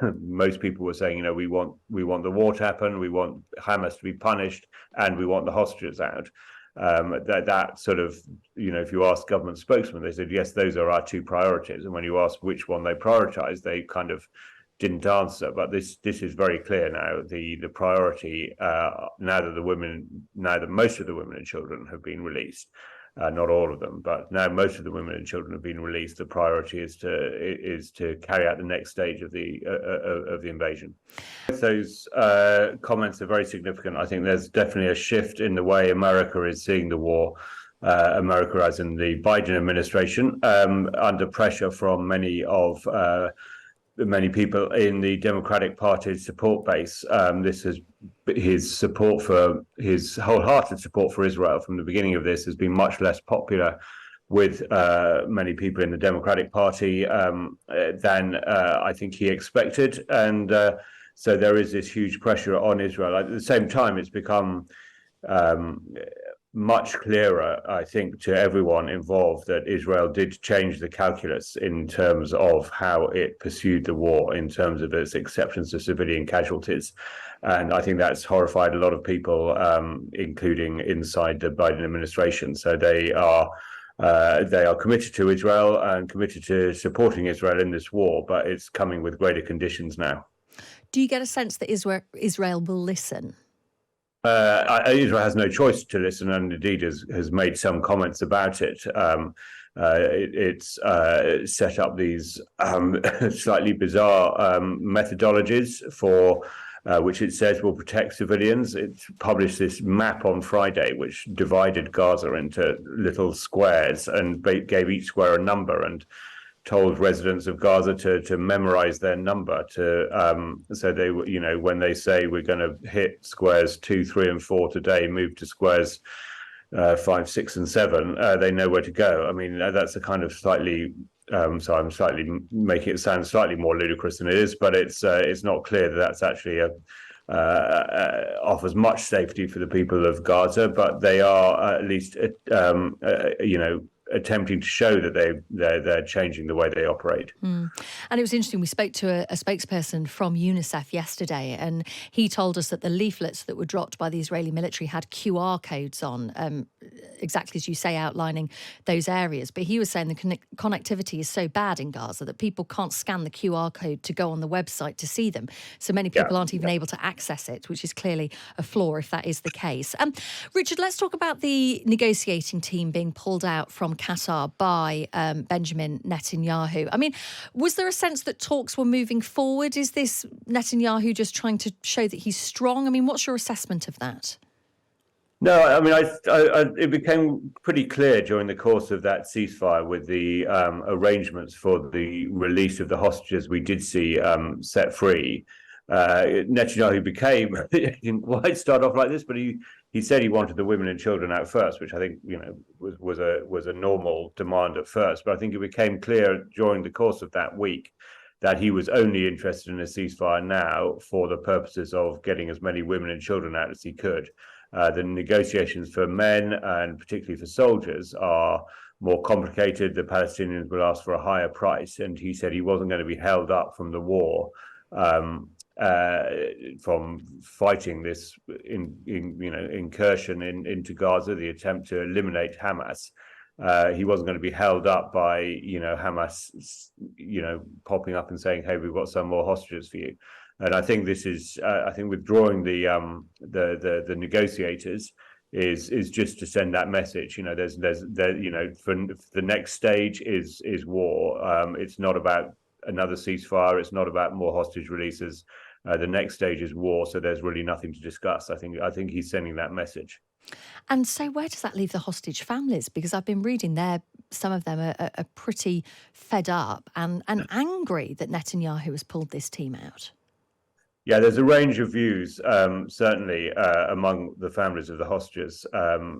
most people were saying, we want the war to happen, we want Hamas to be punished, and we want the hostages out. That sort of, if you ask government spokesmen, they said, yes, those are our two priorities. And when you ask which one they prioritize, they kind of didn't answer. But this is very clear now. The priority, now that most of the women and children have been released, not all of them, but now most of the women and children have been released. The priority is to carry out the next stage of the invasion. Those comments are very significant. I think there's definitely a shift in the way America is seeing the war. America, as in the Biden administration, under pressure from many people in the Democratic Party's support base. This is his wholehearted support for Israel from the beginning of this has been much less popular with many people in the Democratic Party than I think he expected. And so there is this huge pressure on Israel. At the same time, it's become much clearer, I think, to everyone involved that Israel did change the calculus in terms of how it pursued the war, in terms of its exceptions to civilian casualties. And I think that's horrified a lot of people, including inside the Biden administration. So they are committed to Israel and committed to supporting Israel in this war, but it's coming with greater conditions now. Do you get a sense that Israel will listen? Israel has no choice to listen, and indeed has made some comments about it. It's set up these slightly bizarre methodologies for which it says will protect civilians. It published this map on Friday, which divided Gaza into little squares and gave each square a number and told residents of Gaza to memorize their number so they, when they say we're going to hit squares 2, 3, and 4 today, move to squares 5, 6, and 7, they know where to go. I mean, that's a kind of slightly. So I'm slightly making it sound slightly more ludicrous than it is, but it's not clear that that's actually offers much safety for the people of Gaza. But they are at least, attempting to show that they're changing the way they operate. And it was interesting, we spoke to a spokesperson from UNICEF yesterday, and he told us that the leaflets that were dropped by the Israeli military had QR codes on, exactly as you say, outlining those areas. But he was saying the connectivity is so bad in Gaza that people can't scan the QR code to go on the website to see them. So many people aren't even able to access it, which is clearly a flaw if that is the case. Richard, let's talk about the negotiating team being pulled out from Qatar by Benjamin Netanyahu. I mean, was there a sense that talks were moving forward? Is this Netanyahu just trying to show that he's strong? I mean, what's your assessment of that? No, I mean, it became pretty clear during the course of that ceasefire with the arrangements for the release of the hostages we did see set free. Netanyahu became, he didn't quite start off like this, but he said he wanted the women and children out first, which I think was a normal demand at first. But I think it became clear during the course of that week that he was only interested in a ceasefire now for the purposes of getting as many women and children out as he could. The negotiations for men and particularly for soldiers are more complicated. The Palestinians will ask for a higher price, and he said he wasn't going to be held up from the war. From fighting this incursion into Gaza, the attempt to eliminate Hamas. He wasn't going to be held up by Hamas popping up and saying, "Hey, we've got some more hostages for you." And I think this is I think withdrawing the negotiators is just to send that message. For the next stage is war. It's not about another ceasefire. It's not about more hostage releases. The next stage is war, so there's really nothing to discuss. I think he's sending that message. And so where does that leave the hostage families? Because I've been reading there, some of them are pretty fed up and angry that Netanyahu has pulled this team out. Yeah, there's a range of views, certainly among the families of the hostages.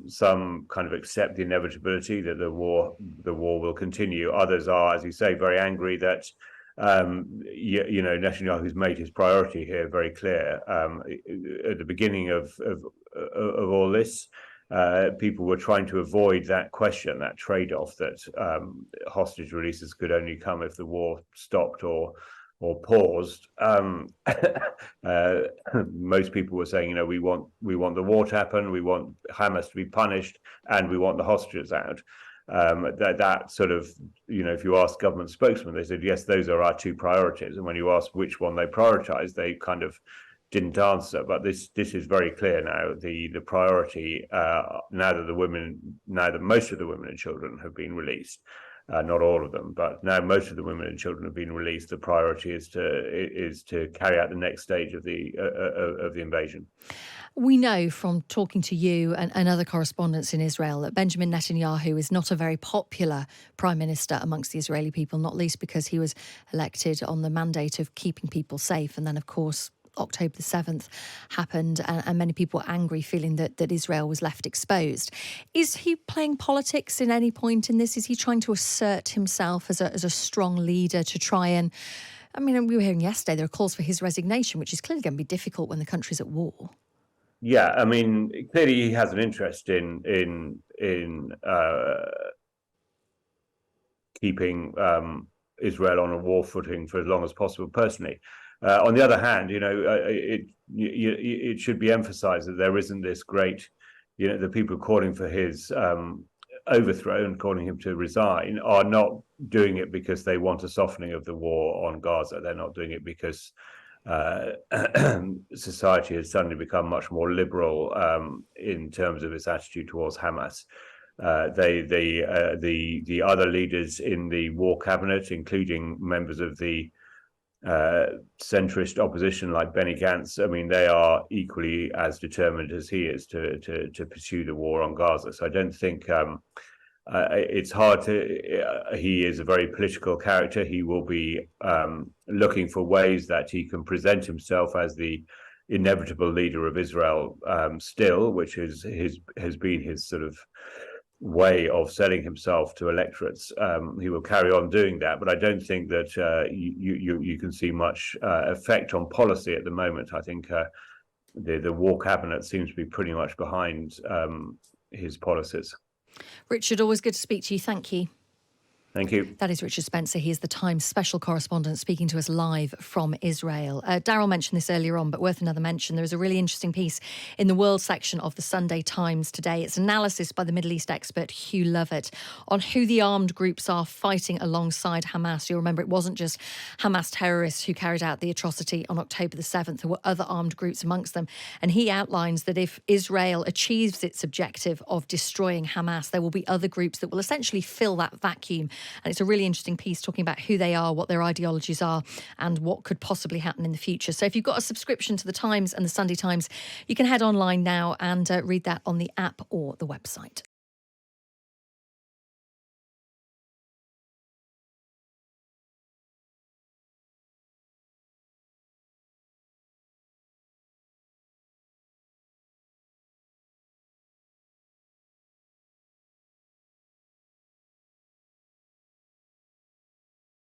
Some kind of accept the inevitability that the war will continue. Others are, as you say, very angry that Netanyahu's made his priority here very clear. At the beginning of all this, people were trying to avoid that question, that trade-off that hostage releases could only come if the war stopped or or paused, most people were saying, we want the war to happen, we want Hamas to be punished, and we want the hostages out. That sort of, if you ask government spokesmen, they said, yes, those are our two priorities. And when you ask which one they prioritize, they kind of didn't answer. But this is very clear now. The priority, now that most of the women and children have been released, not all of them, but now most of the women and children have been released, the priority is to carry out the next stage of the invasion. We know from talking to you and other correspondents in Israel that Benjamin Netanyahu is not a very popular prime minister amongst the Israeli people, not least because he was elected on the mandate of keeping people safe. And then, of course, October the 7th happened and many people were angry, feeling that Israel was left exposed. Is he playing politics in any point in this? Is he trying to assert himself as a strong leader to try and... I mean, we were hearing yesterday there are calls for his resignation, which is clearly going to be difficult when the country's at war. Yeah, I mean, clearly he has an interest in keeping Israel on a war footing for as long as possible. Personally, on the other hand, it should be emphasised that there isn't this great, the people calling for his overthrow and calling him to resign are not doing it because they want a softening of the war on Gaza. They're not doing it because society has suddenly become much more liberal in terms of its attitude towards Hamas. The other leaders in the war cabinet, including members of the centrist opposition like Benny Gantz, I mean, they are equally as determined as he is to pursue the war on Gaza. So I don't think it's hard to. He is a very political character. He will be looking for ways that he can present himself as the inevitable leader of Israel still, which has been his sort of way of selling himself to electorates. He will carry on doing that, but I don't think that you can see much effect on policy at the moment. I think the war cabinet seems to be pretty much behind his policies. Richard, always good to speak to you. Thank you. Thank you. That is Richard Spencer. He is the Times special correspondent speaking to us live from Israel. Daryl mentioned this earlier on, but worth another mention. There is a really interesting piece in the World section of the Sunday Times today. It's analysis by the Middle East expert Hugh Lovett on who the armed groups are fighting alongside Hamas. You'll remember it wasn't just Hamas terrorists who carried out the atrocity on October the 7th. There were other armed groups amongst them. And he outlines that if Israel achieves its objective of destroying Hamas, there will be other groups that will essentially fill that vacuum. And it's a really interesting piece talking about who they are, what their ideologies are, and what could possibly happen in the future. So if you've got a subscription to the Times and the Sunday Times, you can head online now and read that on the app or the website.